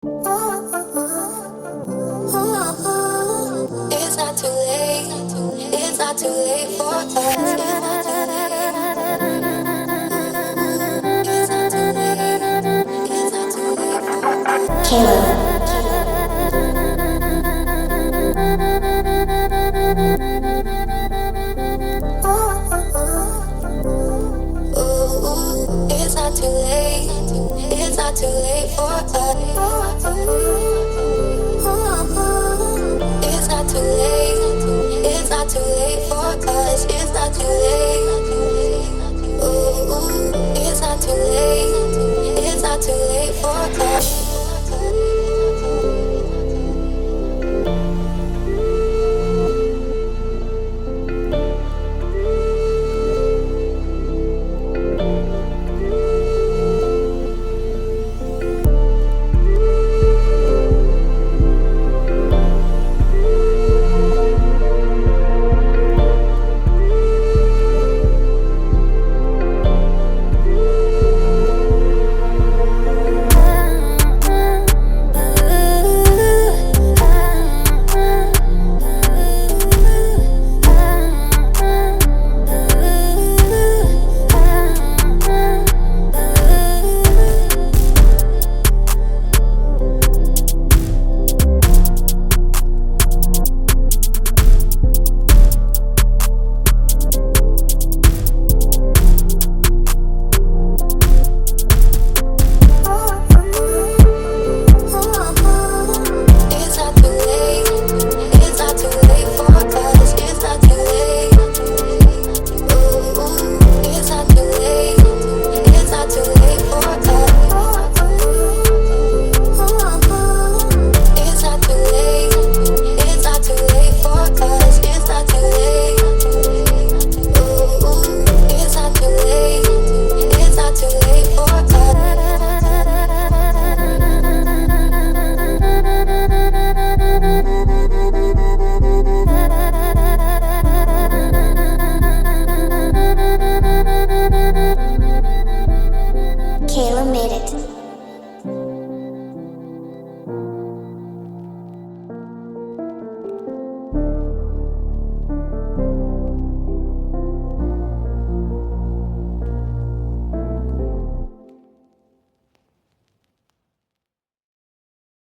It's not too late. It's not too late for us. It's not too late. It's not too late. It's not too late for us. Caylo. Ooh, it's not too late. It's not too late for us. It's not too late. It's not too late for us. It's not too late. Ooh, it's not too late. It's not too late.